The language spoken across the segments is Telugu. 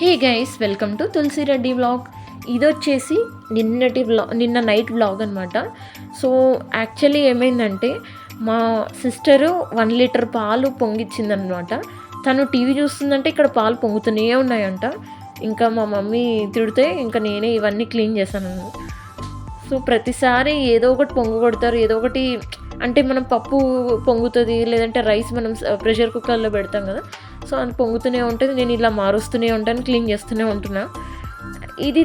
Hey guys, welcome to Tulasi Reddy vlog. ఇదొచ్చేసి నిన్న నైట్ వ్లాగ్ అనమాట. సో యాక్చువల్లీ ఏమైందంటే, మా సిస్టరు 1 లీటర్ పాలు పొంగిచ్చిందనమాట. తను టీవీ చూస్తుందంటే ఇక్కడ పాలు పొంగుతూనే ఉన్నాయంట. ఇంకా మా మమ్మీ తిడితే ఇంకా నేనే ఇవన్నీ క్లీన్ చేశాను. సో ప్రతిసారి ఏదో ఒకటి పొంగు కొడతారు, ఏదో ఒకటి. అంటే మనం పప్పు పొంగుతుంది, లేదంటే రైస్ మనం ప్రెషర్ కుక్కర్లో పెడతాం కదా, సో అది పొంగుతూనే ఉంటుంది. నేను ఇలా మారుస్తూనే ఉంటాను, క్లీన్ చేస్తూనే ఉంటున్నా.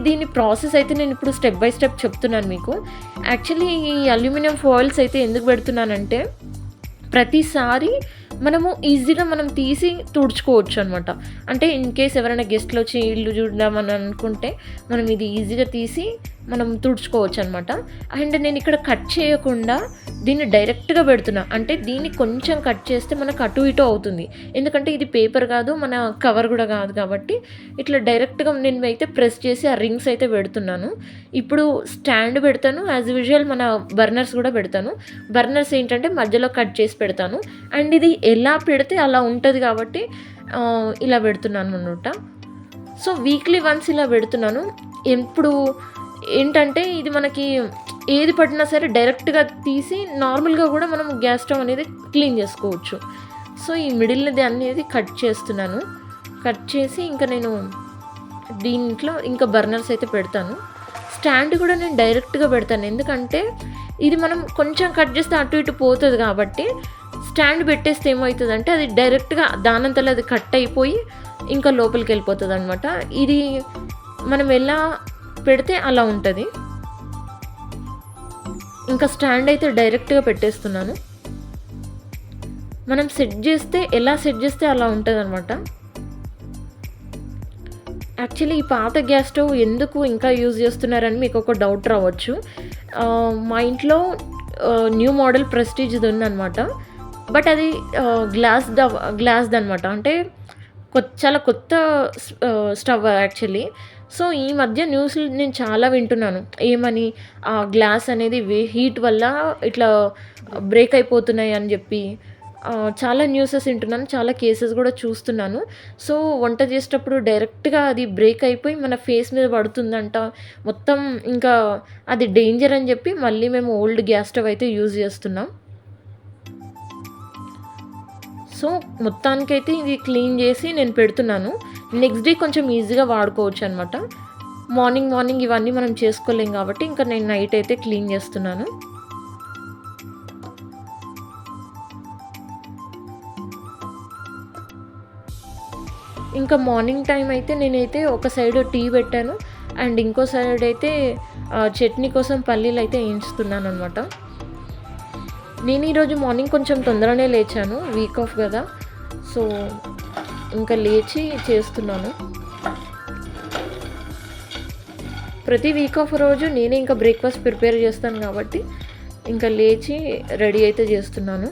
దీని ప్రాసెస్ అయితే నేను ఇప్పుడు స్టెప్ బై స్టెప్ చెప్తున్నాను మీకు. యాక్చువల్లీ ఈ అల్యూమినియం ఫాయిల్స్ అయితే ఎందుకు పెడుతున్నానంటే, ప్రతిసారి మనము ఈజీగా మనం తీసి తుడుచుకోవచ్చు అనమాట. అంటే ఇన్ కేస్ ఎవరైనా గెస్ట్లు వచ్చి ఇల్లు చూద్దామని అనుకుంటే మనం ఇది ఈజీగా తీసి మనం తుడుచుకోవచ్చు అనమాట. అండ్ నేను ఇక్కడ కట్ చేయకుండా దీన్ని డైరెక్ట్గా పెడుతున్నా. అంటే దీన్ని కొంచెం కట్ చేస్తే మనకు అటు ఇటు అవుతుంది, ఎందుకంటే ఇది పేపర్ కాదు, మన కవర్ కూడా కాదు. కాబట్టి ఇట్లా డైరెక్ట్గా నేను అయితే ప్రెస్ చేసి ఆ రింగ్స్ అయితే పెడుతున్నాను. ఇప్పుడు స్టాండ్ పెడతాను, యాజ్ యూజువల్ మన బర్నర్స్ కూడా పెడతాను. బర్నర్స్ ఏంటంటే మధ్యలో కట్ చేసి పెడతాను. అండ్ ఇది ఎలా పెడితే అలా ఉంటుంది కాబట్టి ఇలా పెడుతున్నాను అనమాట. సో వీక్లీ వన్స్ ఇలా పెడుతున్నాను. ఎప్పుడు ఏంటంటే ఇది మనకి ఏది పడినా సరే డైరెక్ట్గా తీసి నార్మల్గా కూడా మనం గ్యాస్ స్టవ్ అనేది క్లీన్ చేసుకోవచ్చు. సో ఈ మిడిల్ది అనేది కట్ చేస్తున్నాను. కట్ చేసి ఇంకా నేను దీంట్లో ఇంకా బర్నర్స్ అయితే పెడతాను. స్టాండ్ కూడా నేను డైరెక్ట్గా పెడతాను, ఎందుకంటే ఇది మనం కొంచెం కట్ చేస్తే అటు ఇటు పోతుంది. కాబట్టి స్టాండ్ పెట్టేస్తే ఏమవుతుందంటే అది డైరెక్ట్గా దానంతలో అది కట్ అయిపోయి ఇంకా లోపలికి వెళ్ళిపోతుంది అనమాట. ఇది మనం ఎలా పెడితే అలా ఉంటుంది. ఇంకా స్టాండ్ అయితే డైరెక్ట్గా పెట్టేస్తున్నాను. మనం ఎలా సెట్ చేస్తే అలా ఉంటుంది అనమాట. యాక్చువల్లీ ఈ పాత గ్యాస్ స్టవ్ ఎందుకు ఇంకా యూజ్ చేస్తున్నారని మీకు ఒక డౌట్ రావచ్చు. మా ఇంట్లో న్యూ మోడల్ ప్రెస్టీజ్ది ఉందన్నమాట. బట్ అది గ్లాస్ది అనమాట. అంటే చాలా కొత్త స్టవ్ యాక్చువల్లీ. సో ఈ మధ్య న్యూస్లు నేను చాలా వింటున్నాను, ఏమని ఆ గ్లాస్ అనేది హీట్ వల్ల ఇట్లా బ్రేక్ అయిపోతున్నాయి అని చెప్పి చాలా న్యూసెస్ వింటున్నాను, చాలా కేసెస్ కూడా చూస్తున్నాను. సో వంట చేసేటప్పుడు డైరెక్ట్గా అది బ్రేక్ అయిపోయి మన ఫేస్ మీద పడుతుందంట మొత్తం. ఇంకా అది డేంజర్ అని చెప్పి మళ్ళీ మేము ఓల్డ్ గ్యాస్ స్టవ్ అయితే యూజ్ చేస్తున్నాం. సో మొత్తానికైతే ఇది క్లీన్ చేసి నేను పెడుతున్నాను. నెక్స్ట్ డే కొంచెం ఈజీగా వాడుకోవచ్చు అనమాట. మార్నింగ్ ఇవన్నీ మనం చేసుకోలేం కాబట్టి ఇంకా నేను నైట్ అయితే క్లీన్ చేస్తున్నాను. ఇంకా మార్నింగ్ టైం అయితే నేనైతే ఒక సైడ్ టీ పెట్టాను, అండ్ ఇంకో సైడ్ అయితే చట్నీ కోసం పల్లీలు అయితే వేయించుతున్నాను అనమాట. నేను ఈరోజు మార్నింగ్ కొంచెం తొందరనే లేచాను, వీక్ ఆఫ్ కదా. సో ఇంకా లేచి చేస్తున్నాను. ప్రతి వీక్ ఆఫ్ రోజు నేనే ఇంకా బ్రేక్ఫాస్ట్ ప్రిపేర్ చేస్తాను కాబట్టి ఇంకా లేచి రెడీ అయితే చేస్తున్నాను.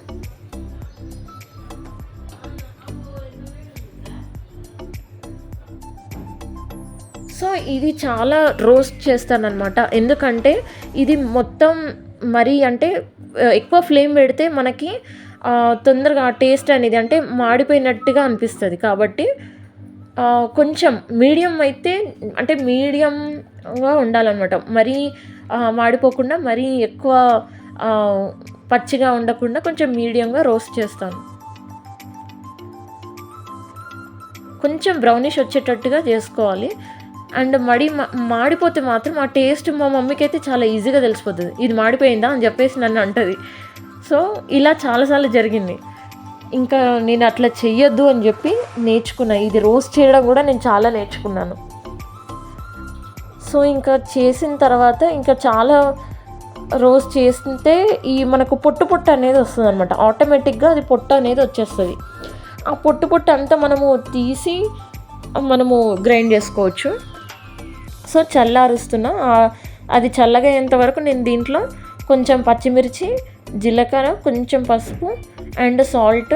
సో ఇది చాలా రోస్ట్ చేస్తానన్నమాట, ఎందుకంటే ఇది మొత్తం మరీ అంటే ఎక్కువ ఫ్లేమ్ పెడితే మనకి తొందరగా టేస్ట్ అనేది అంటే మాడిపోయినట్టుగా అనిపిస్తుంది. కాబట్టి కొంచెం మీడియం అయితే అంటే మీడియంగా ఉండాలన్నమాట. మరీ మాడిపోకుండా మరీ ఎక్కువ పచ్చిగా ఉండకుండా కొంచెం మీడియంగా రోస్ట్ చేస్తాను. కొంచెం బ్రౌనిష్ వచ్చేటట్టుగా చేసుకోవాలి. అండ్ మాడిపోతే మాత్రం ఆ టేస్ట్ మా మమ్మీకి అయితే చాలా ఈజీగా తెలిసిపోతుంది, ఇది మాడిపోయిందా అని చెప్పేసి నన్ను అంటుంది. సో ఇలా చాలాసార్లు జరిగింది. ఇంకా నేను అట్లా చెయ్యొద్దు అని చెప్పి నేర్చుకున్నా. ఇది రోస్ట్ చేయడం కూడా నేను చాలా నేర్చుకున్నాను. సో ఇంకా చేసిన తర్వాత ఇంకా చాలా రోస్ట్ చేస్తే ఈ మనకు పొట్టు అనేది వస్తుంది అనమాట. ఆటోమేటిక్గా అది పొట్టు అనేది వచ్చేస్తుంది. ఆ పొట్టు అంతా మనము తీసి మనము గ్రైండ్ చేసుకోవచ్చు. సో చల్లారుస్తున్నా. అది చల్లగా అయ్యేంత వరకు నేను దీంట్లో కొంచెం పచ్చిమిర్చి, జీలకర్ర, కొంచెం పసుపు అండ్ సాల్ట్,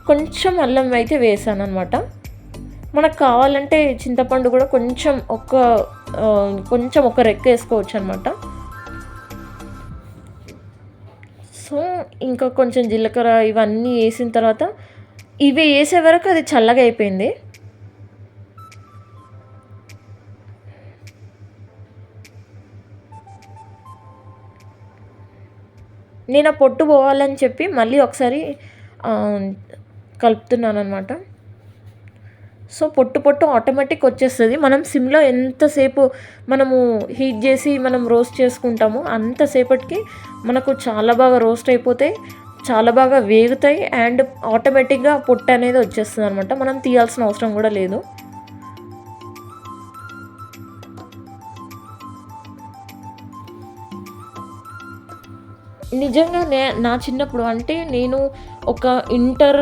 కొంచెం అల్లం అయితే వేసాను అనమాట. మనకు కావాలంటే చింతపండు కూడా కొంచెం ఒక రెక్క వేసుకోవచ్చు అనమాట. సో ఇంకా కొంచెం జీలకర్ర ఇవన్నీ వేసిన తర్వాత ఇవి వేసే వరకు అది చల్లగా అయిపోయింది. నేను ఆ పొట్టు పోవాలని చెప్పి మళ్ళీ ఒకసారి కలుపుతున్నాను అనమాట. సో పొట్టు ఆటోమేటిక్ వచ్చేస్తుంది. మనం సిమ్లో ఎంతసేపు మనము హీట్ చేసి మనం రోస్ట్ చేసుకుంటామో అంతసేపటికి మనకు చాలా బాగా రోస్ట్ అయిపోతాయి, చాలా బాగా వేగుతాయి అండ్ ఆటోమేటిక్గా పొట్టు అనేది వచ్చేస్తుంది అనమాట. మనం తీయాల్సిన అవసరం కూడా లేదు. నిజంగా నా చిన్నప్పుడు అంటే నేను ఒక ఇంటర్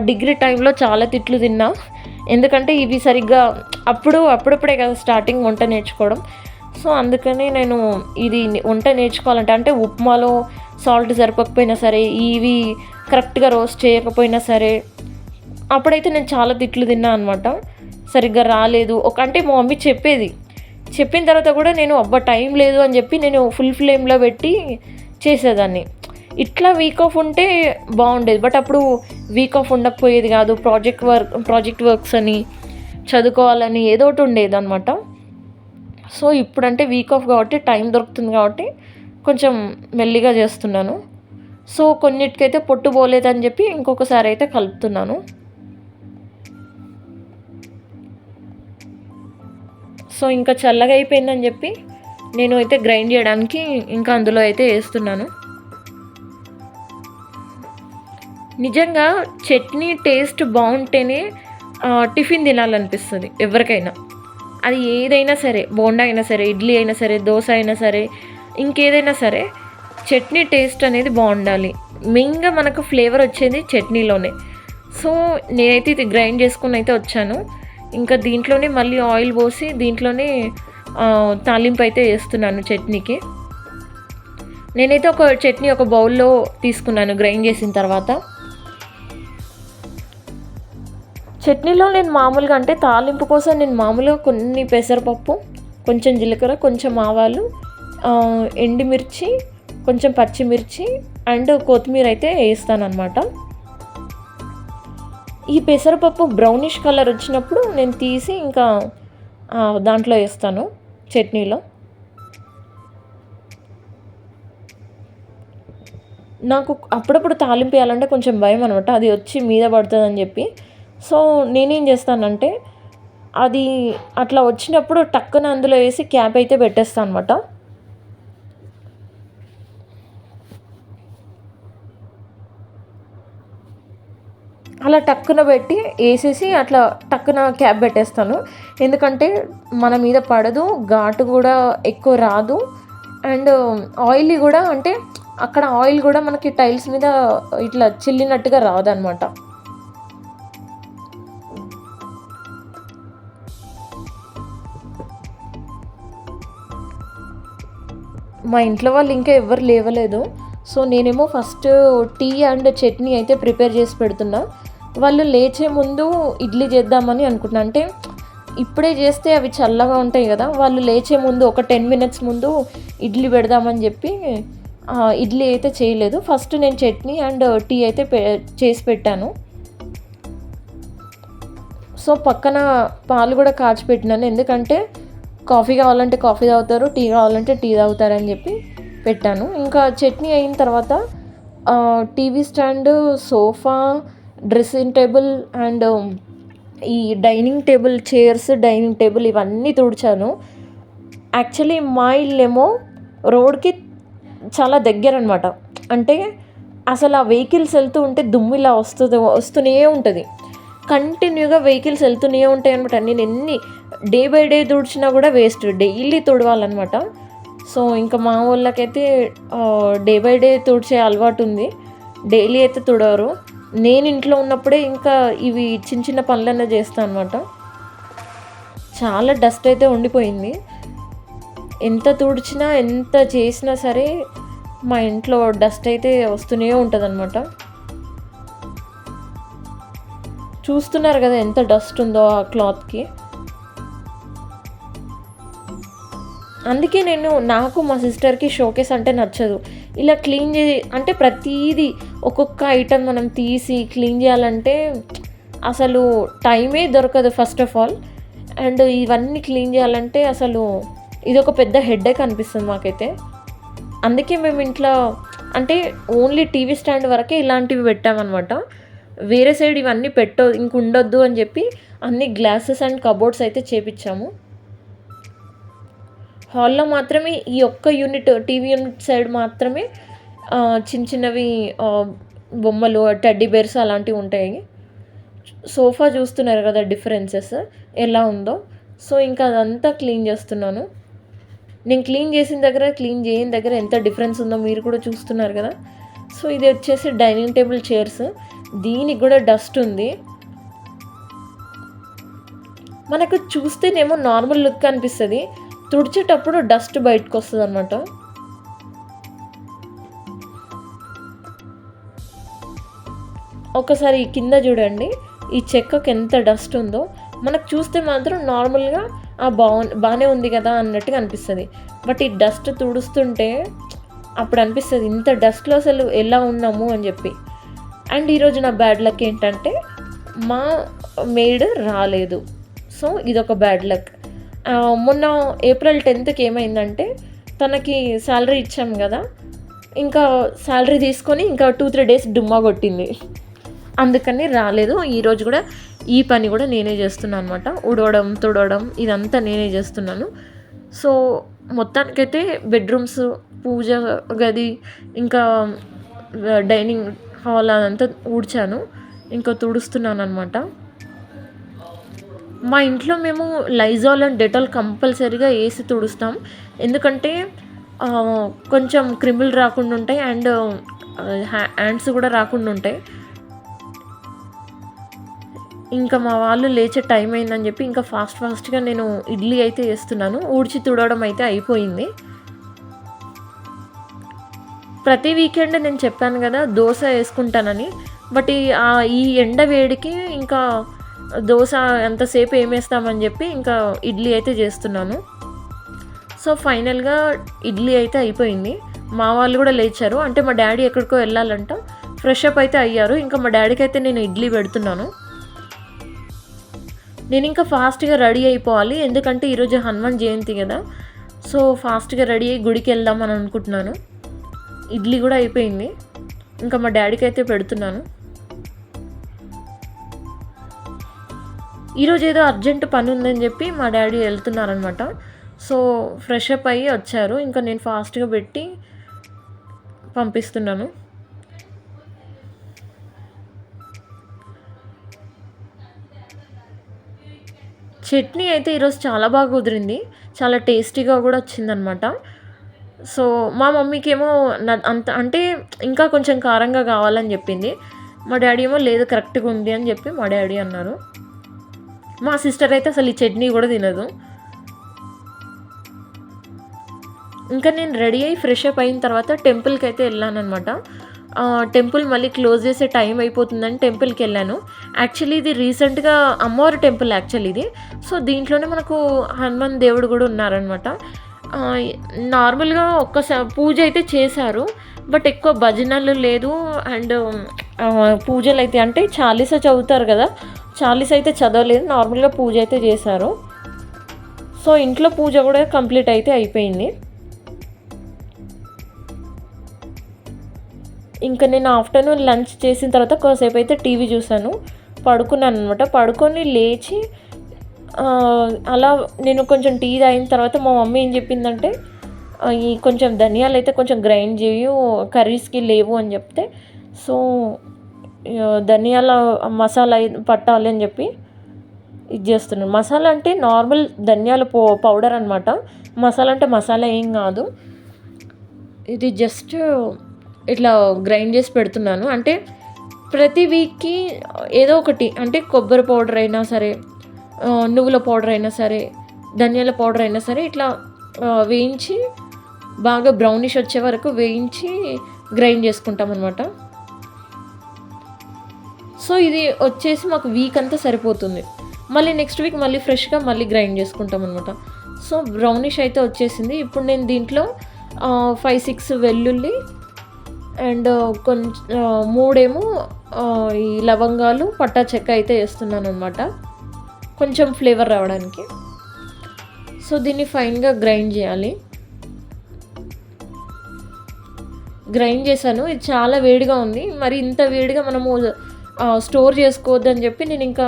డిగ్రీ టైంలో చాలా తిట్లు తిన్నా. ఎందుకంటే ఇవి సరిగ్గా అప్పుడప్పుడే కదా స్టార్టింగ్ వంట నేర్చుకోవడం. సో అందుకని నేను ఇది వంట నేర్చుకోవాలంటే అంటే ఉప్మాలో సాల్ట్ సరిపోకపోయినా సరే, ఇవి కరెక్ట్గా రోస్ట్ చేయకపోయినా సరే, అప్పుడైతే నేను చాలా తిట్లు తిన్నా అనమాట. సరిగ్గా రాలేదు అంటే మా మమ్మీ చెప్పిన తర్వాత కూడా నేను టైం లేదు అని చెప్పి నేను ఫుల్ ఫ్లేమ్లో పెట్టి చేసేదాన్ని. ఇట్లా వీక్ ఆఫ్ ఉంటే బాగుండేది. బట్ అప్పుడు వీక్ ఆఫ్ ఉండకపోయేది కాదు. ప్రాజెక్ట్ వర్క్స్ అని చదువుకోవాలని ఏదో ఒకటి ఉండేది అనమాట. సో ఇప్పుడంటే వీక్ ఆఫ్ కాబట్టి టైం దొరుకుతుంది కాబట్టి కొంచెం మెల్లిగా చేస్తున్నాను. సో కొన్నిటికైతే పొట్టు పోలేదని చెప్పి ఇంకొకసారి అయితే కలుపుతున్నాను. సో ఇంకా చల్లగా అయిపోయిందని చెప్పి నేను అయితే గ్రైండ్ చేయడానికి ఇంకా అందులో అయితే వేస్తున్నాను. నిజంగా చట్నీ టేస్ట్ బాగుంటేనే టిఫిన్ తినాలనిపిస్తుంది ఎవరికైనా. అది ఏదైనా సరే, బోండా అయినా సరే, ఇడ్లీ అయినా సరే, దోశ అయినా సరే, ఇంకేదైనా సరే చట్నీ టేస్ట్ అనేది బాగుండాలి. మెయిన్గా మనకు ఫ్లేవర్ వచ్చేది చట్నీలోనే. సో నేనైతే ఇది గ్రైండ్ చేసుకుని అయితే వచ్చాను. ఇంకా దీంట్లోనే మళ్ళీ ఆయిల్ పోసి దీంట్లోనే తాలింపు అయితే వేస్తున్నాను చట్నీకి. నేనైతే ఒక చట్నీ ఒక బౌల్లో తీసుకున్నాను గ్రైండ్ చేసిన తర్వాత. చట్నీలో నేను మామూలుగా అంటే తాలింపు కోసం నేను మామూలుగా కొన్ని పెసరపప్పు, కొంచెం జీలకర్ర, కొంచెం ఆవాలు, ఎండుమిర్చి, కొంచెం పచ్చిమిర్చి అండ్ కొత్తిమీర అయితే వేస్తాను అనమాట. ఈ పెసరపప్పు బ్రౌనిష్ కలర్ వచ్చినప్పుడు నేను తీసి ఇంకా దాంట్లో వేస్తాను చట్నీలో. నాకు అప్పుడప్పుడు తాలింపు వేయాలంటే కొంచెం భయం అనమాట, అది వచ్చి మీద పడుతుందని చెప్పి. సో నేనేం చేస్తానంటే అది అట్లా వచ్చినప్పుడు టక్కున అందులో వేసి క్యాప్ అయితే పెట్టేస్తాను అనమాట. అలా టక్కున పెట్టి వేసేసి అట్లా టక్కున క్యాప్ పెట్టేస్తాను. ఎందుకంటే మన మీద పడదు, ఘాటు కూడా ఎక్కువ రాదు అండ్ ఆయిలీ కూడా, అంటే అక్కడ ఆయిల్ కూడా మనకి టైల్స్ మీద ఇట్లా చిల్లినట్టుగా రాదనమాట. మా ఇంట్లో వాళ్ళు ఇంకా ఎవరు లేవలేదు. సో నేనేమో ఫస్ట్ టీ అండ్ చట్నీ అయితే ప్రిపేర్ చేసి పెడుతున్నా. వాళ్ళు లేచే ముందు ఇడ్లీ చేద్దామని అనుకుంటున్నా. అంటే ఇప్పుడే చేస్తే అవి చల్లగా ఉంటాయి కదా, వాళ్ళు లేచే ముందు ఒక 10 minutes ముందు ఇడ్లీ పెడదామని చెప్పి ఇడ్లీ అయితే చేయలేదు. ఫస్ట్ నేను చట్నీ అండ్ టీ అయితే చేసి పెట్టాను. సో పక్కన పాలు కూడా కాచి పెట్టినాను. ఎందుకంటే కాఫీ కావాలంటే కాఫీ తాగుతారు, టీ కావాలంటే టీ తాగుతారని చెప్పి పెట్టాను. ఇంకా చట్నీ అయిన తర్వాత TV stand, sofa, dressing table and ఈ dining table, chairs, dining table ఇవన్నీ తుడిచాను. యాక్చువల్లీ మా ఇల్లేమో రోడ్కి చాలా దగ్గర అనమాట. అంటే అసలు ఆ వెహికల్స్ వెళ్తూ ఉంటే దుమ్ము ఇలా వస్తూనే ఉంటుంది. కంటిన్యూగా వెహికల్స్ వెళ్తూనే ఉంటాయి అనమాట. నేను ఎన్ని డే బై డే తుడిచినా కూడా వేస్ట్, డైలీ తుడవాలన్నమాట. సో ఇంకా మా వాళ్ళకైతే డే బై డే తుడిచే అలవాటు ఉంది, డైలీ అయితే తుడవరు. నేను ఇంట్లో ఉన్నప్పుడే ఇంకా ఇవి చిన్న చిన్న పనులన్నీ చేస్తాను అనమాట. చాలా డస్ట్ అయితే ఉండిపోయింది. ఎంత తుడిచినా ఎంత చేసినా సరే మా ఇంట్లో డస్ట్ అయితే వస్తూనే ఉంటుంది అనమాట. చూస్తున్నారు కదా ఎంత డస్ట్ ఉందో ఆ క్లాత్కి. అందుకే నాకు మా సిస్టర్కి షోకేస్ అంటే నచ్చదు. ఇలా క్లీన్ అంటే ప్రతీది ఒక్కొక్క ఐటెం మనం తీసి క్లీన్ చేయాలంటే అసలు టైమే దొరకదు ఫస్ట్ ఆఫ్ ఆల్. అండ్ ఇవన్నీ క్లీన్ చేయాలంటే అసలు ఇది ఒక పెద్ద హెడేక్ అనిపిస్తుంది మాకైతే. అందుకే మేము ఇంట్లో అంటే ఓన్లీ టీవీ స్టాండ్ వరకే ఇలాంటివి పెట్టామన్నమాట. వేరే సైడ్ ఇవన్నీ ఇంక ఉండొద్దు అని చెప్పి అన్ని గ్లాసెస్ అండ్ కబోర్డ్స్ అయితే చేపించాము. హాల్లో మాత్రమే ఈ ఒక్క యూనిట్, టీవీ యూనిట్ సైడ్ మాత్రమే చిన్న చిన్నవి బొమ్మలు, టెడ్డీ బేర్స్ అలాంటివి ఉంటాయి. సోఫా చూస్తున్నారు కదా డిఫరెన్సెస్ ఎలా ఉందో. సో ఇంకా అదంతా క్లీన్ చేస్తున్నాను. నేను క్లీన్ చేసిన దగ్గర, క్లీన్ చేయని దగ్గర ఎంత డిఫరెన్స్ ఉందో మీరు కూడా చూస్తున్నారు కదా. సో ఇది వచ్చేసి డైనింగ్ టేబుల్ చైర్స్. దీనికి కూడా డస్ట్ ఉంది. మనకు చూస్తేనేమో నార్మల్ లుక్ అనిపిస్తుంది, తుడిచేటప్పుడు డస్ట్ బయటకు వస్తుంది అన్నమాట. ఒకసారి కింద చూడండి, ఈ చెక్కకి ఎంత డస్ట్ ఉందో. మనకు చూస్తే మాత్రం నార్మల్గా బాగానే ఉంది కదా అన్నట్టుగా అనిపిస్తుంది. బట్ ఈ డస్ట్ తుడుస్తుంటే అప్పుడు అనిపిస్తుంది ఇంత డస్ట్లో అసలు ఎలా ఉన్నాము అని చెప్పి. అండ్ ఈరోజు నా బ్యాడ్ లక్ ఏంటంటే మా మేడ్ రాలేదు. సో ఇదొక బ్యాడ్ లక్. మొన్న ఏప్రిల్ 10th ఏమైందంటే తనకి శాలరీ ఇచ్చాం కదా, ఇంకా శాలరీ తీసుకొని ఇంకా 2-3 days డుమ్మా కొట్టింది, అందుకని రాలేదు. ఈరోజు కూడా ఈ పని కూడా నేనే చేస్తున్నాను అనమాట. ఉడవడం, తుడవడం ఇదంతా నేనే చేస్తున్నాను. సో మొత్తానికైతే బెడ్రూమ్స్, పూజ గది, ఇంకా డైనింగ్ హాల్ అదంతా ఊడ్చాను, ఇంకా తుడుస్తున్నాను అనమాట. మా ఇంట్లో మేము లైజాల్ అండ్ డెటాల్ కంపల్సరీగా వేసి తుడుస్తాం. ఎందుకంటే కొంచెం క్రిములు రాకుండా ఉంటాయి అండ్ హ్యాండ్స్ కూడా రాకుండా ఉంటాయి. ఇంకా మా వాళ్ళు లేచే టైం అయిందని చెప్పి ఇంకా ఫాస్ట్గా నేను ఇడ్లీ అయితే వేస్తున్నాను. ఊడ్చి తుడవడం అయితే అయిపోయింది. ప్రతి వీకెండ్ నేను చెప్పాను కదా దోశ వేసుకుంటానని. బట్ ఈ ఎండ వేడికి ఇంకా దోశ ఎంతసేపు ఏమేస్తామని చెప్పి ఇంకా ఇడ్లీ అయితే చేస్తున్నాను. సో ఫైనల్గా ఇడ్లీ అయితే అయిపోయింది. మా వాళ్ళు కూడా లేచారు, అంటే మా డాడీ ఎక్కడికో వెళ్ళాలంట, ఫ్రెష్ అప్ అయితే అయ్యారు. ఇంకా మా డాడీకి అయితే నేను ఇడ్లీ పెడుతున్నాను. నేను ఇంకా ఫాస్ట్గా రెడీ అయిపోవాలి, ఎందుకంటే ఈరోజు హనుమాన్ జయంతి కదా. సో ఫాస్ట్గా రెడీ అయ్యి గుడికి వెళ్దామని అనుకుంటున్నాను. ఇడ్లీ కూడా అయిపోయింది, ఇంకా మా డాడీకి అయితే పెడుతున్నాను. ఈరోజు ఏదో అర్జెంట్ పని ఉందని చెప్పి మా డాడీ వెళ్తున్నారనమాట. సో ఫ్రెష్ అప్ అయ్యి వచ్చారు, ఇంకా నేను ఫాస్ట్గా పెట్టి పంపిస్తున్నాను. చట్నీ అయితే ఈరోజు చాలా బాగా కుదిరింది, చాలా టేస్టీగా కూడా వచ్చిందనమాట. సో మా మమ్మీకి ఏమో అంత అంటే ఇంకా కొంచెం కారంగా కావాలని చెప్పింది. మా డాడీ ఏమో లేదు కరెక్ట్గా ఉంది అని చెప్పి మా డాడీ అన్నారు. మా సిస్టర్ అయితే అసలు ఈ చట్నీ కూడా తినదు. ఇంకా నేను రెడీ అయ్యి ఫ్రెష్ అప్ అయిన తర్వాత టెంపుల్కి అయితే వెళ్ళాను అనమాట. టెంపుల్ మళ్ళీ క్లోజ్ చేసే టైం అయిపోతుందని టెంపుల్కి వెళ్ళాను. యాక్చువల్లీ ఇది రీసెంట్గా అమ్మవారి టెంపుల్ యాక్చువల్లీ ఇది. సో దీంట్లోనే మనకు హనుమాన్ దేవుడు కూడా ఉన్నారనమాట. నార్మల్గా ఒక్కసారి పూజ అయితే చేశారు, బట్ ఎక్కువ భజనలు లేదు. అండ్ పూజలు అయితే అంటే చాలీసా చదువుతారు కదా, చాలీసా అయితే చదవలేదు, నార్మల్గా పూజ అయితే చేశారు. సో ఇంట్లో పూజ కూడా కంప్లీట్ అయితే అయిపోయింది. ఇంకా నేను ఆఫ్టర్నూన్ లంచ్ చేసిన తర్వాత కాసేపు అయితే టీవీ చూసాను, పడుకున్నాను అనమాట. పడుకొని లేచి అలా నేను కొంచెం టీ తాగిన తర్వాత మా మమ్మీ ఏం చెప్పిందంటే ఈ కొంచెం ధనియాలు అయితే కొంచెం గ్రైండ్ చేయు, కర్రీస్కి లేవు అని చెప్తే, సో ధనియాల మసాలా పట్టాలి అని చెప్పి ఇది చేస్తున్నాను. మసాలా అంటే నార్మల్ ధనియాల పౌడర్ అనమాట. మసాలా అంటే మసాలా ఏం కాదు, ఇది జస్ట్ ఇట్లా గ్రైండ్ చేసి పెడుతున్నాను. అంటే ప్రతి వీక్కి ఏదో ఒకటి, అంటే కొబ్బరి పౌడర్ అయినా సరే, నువ్వుల పౌడర్ అయినా సరే, ధనియాల పౌడర్ అయినా సరే, ఇట్లా వేయించి బాగా బ్రౌనిష్ వచ్చే వరకు వేయించి గ్రైండ్ చేసుకుంటాం అనమాట. సో ఇది వచ్చేసి మాకు వీక్ అంతా సరిపోతుంది. మళ్ళీ నెక్స్ట్ వీక్ మళ్ళీ ఫ్రెష్గా మళ్ళీ గ్రైండ్ చేసుకుంటాం అనమాట. సో బ్రౌనిష్ అయితే వచ్చేసింది. ఇప్పుడు నేను దీంట్లో 5-6 వెల్లుల్లి అండ్ కొంచెం 3 ఈ లవంగాలు, పట్టా చెక్క అయితే వేస్తున్నాను అనమాట, కొంచెం ఫ్లేవర్ రావడానికి. సో దీన్ని ఫైన్గా గ్రైండ్ చేయాలి. గ్రైండ్ చేశాను. ఇది చాలా వేడిగా ఉంది. మరి ఇంత వేడిగా మనము స్టోర్ చేసుకోవద్దని చెప్పి నేను ఇంకా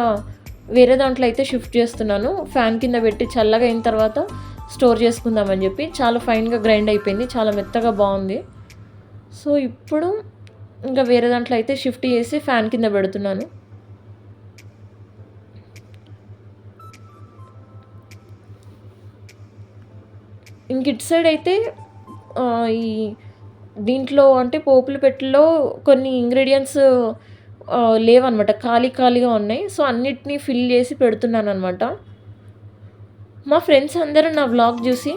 వేరే దాంట్లో అయితే షిఫ్ట్ చేస్తున్నాను. ఫ్యాన్ కింద పెట్టి చల్లగా అయిన తర్వాత స్టోర్ చేసుకుందామని చెప్పి. చాలా ఫైన్‌గా గ్రైండ్ అయిపోయింది. చాలా మెత్తగా బాగుంది. సో ఇప్పుడు ఇంకా వేరే దాంట్లో అయితే షిఫ్ట్ చేసి ఫ్యాన్ కింద పెడుతున్నాను. ఇంక ఇటు సైడ్ అయితే ఈ దీంట్లో అంటే పోపుల పెట్టెలో కొన్ని ఇంగ్రీడియెంట్స్ లేవనమాట. ఖాళీగా ఉన్నాయి. సో అన్నిటిని ఫిల్ చేసి పెడుతున్నాననమాట. మా ఫ్రెండ్స్ అందరూ నా వ్లాగ్ చూసి,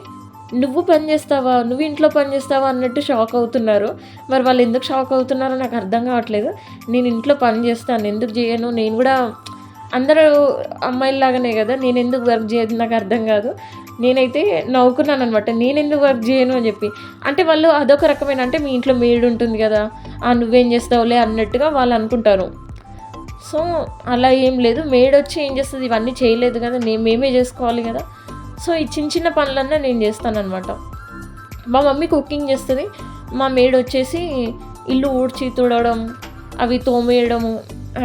"నువ్వు పని చేస్తావా? నువ్వు ఇంట్లో పని చేస్తావా?" అన్నట్టు షాక్ అవుతున్నారు. మరి వాళ్ళు ఎందుకు షాక్ అవుతున్నారో నాకు అర్థం కావట్లేదు. నేను ఇంట్లో పని చేస్తాను, ఎందుకు చేయను? నేను కూడా అందరూ అమ్మాయిల్లాగానే కదా, నేనెందుకు వర్క్ చేయదు నాకు అర్థం కాదు. నేనైతే నవ్వుకున్నాననమాట. నేనెందుకు వర్క్ చేయను అని చెప్పి. అంటే వాళ్ళు అదొక రకమైన, అంటే మీ ఇంట్లో మెయిడ్ ఉంటుంది కదా, నువ్వేం చేస్తావులే అన్నట్టుగా వాళ్ళు అనుకుంటారు. సో అలా ఏం లేదు. మెయిడ్ వచ్చి ఏం చేస్తుంది, ఇవన్నీ చేయలేదు కదా, మేమే చేసుకోవాలి కదా. సో ఈ చిన్న పనులన్నా నేను చేస్తానన్నమాట. మా మమ్మీ కుకింగ్ చేస్తుంది. మా మెయిడ్ వచ్చేసి ఇల్లు ఊడ్చి తుడవడం, అవి తోమేయడము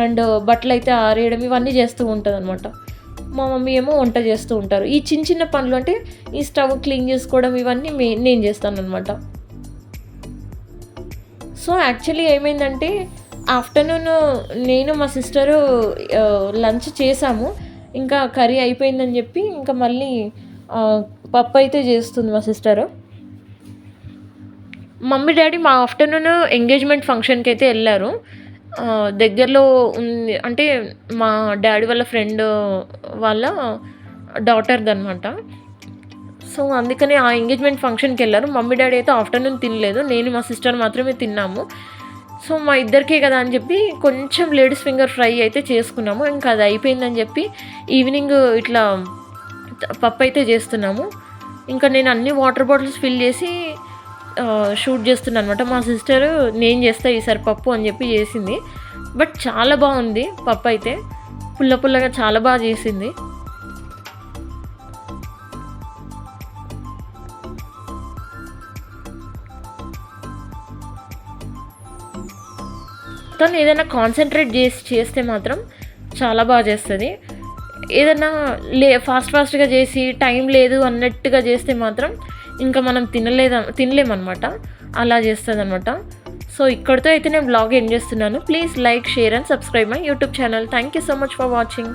అండ్ బట్టలు అయితే ఆరేయడం ఇవన్నీ చేస్తూ ఉంటుందన్నమాట. మా మమ్మీ ఏమో వంట చేస్తూ ఉంటారు. ఈ చిన్న పనులు అంటే ఈ స్టవ్ క్లీన్ చేసుకోవడం ఇవన్నీ నేను చేస్తానన్నమాట. సో యాక్చువల్లీ ఏమైందంటే ఆఫ్టర్నూన్ నేను మా సిస్టరు లంచ్ చేసాము. ఇంకా కర్రీ అయిపోయిందని చెప్పి ఇంకా మళ్ళీ పప్పు అయితే చేస్తుంది మా సిస్టరు. మమ్మీ డాడీ మా ఆఫ్టర్నూన్ ఎంగేజ్మెంట్ ఫంక్షన్కి అయితే వెళ్ళారు. దగ్గరలో ఉంది, అంటే మా డాడీ వాళ్ళ ఫ్రెండ్ వాళ్ళ డాటర్దనమాట. సో అందుకని ఆ ఎంగేజ్మెంట్ ఫంక్షన్కి వెళ్ళారు. మమ్మీ డాడీ అయితే ఆఫ్టర్నూన్ తినలేదు. నేను మా సిస్టర్ మాత్రమే తిన్నాము. సో మా ఇద్దరికే కదా అని చెప్పి కొంచెం లేడీస్ ఫింగర్ ఫ్రై అయితే చేసుకున్నాము. ఇంకా అది అయిపోయిందని చెప్పి ఈవినింగ్ ఇట్లా పప్పు అయితే చేస్తున్నాము. ఇంకా నేను అన్ని వాటర్ బాటిల్స్ ఫిల్ చేసి షూట్ చేస్తున్నాను అనమాట. మా సిస్టరు నేను చేస్తా ఈసారి పప్పు అని చెప్పి చేసింది. బట్ చాలా బాగుంది పప్పు అయితే, పుల్లగా చాలా బాగా చేసింది. తను ఏదైనా కాన్సన్ట్రేట్ చేస్తే మాత్రం చాలా బాగా చేస్తుంది. ఏదైనా ఫాస్ట్గా చేసి టైం లేదు అన్నట్టుగా చేస్తే మాత్రం ఇంకా మనం తినలేమన్నమాట. అలా చేస్తుంది అనమాట. సో ఇక్కడితో అయితే నేను బ్లాగ్ ఎండ్ చేస్తున్నాను. Please like, share and subscribe my YouTube channel. Thank you so much for watching.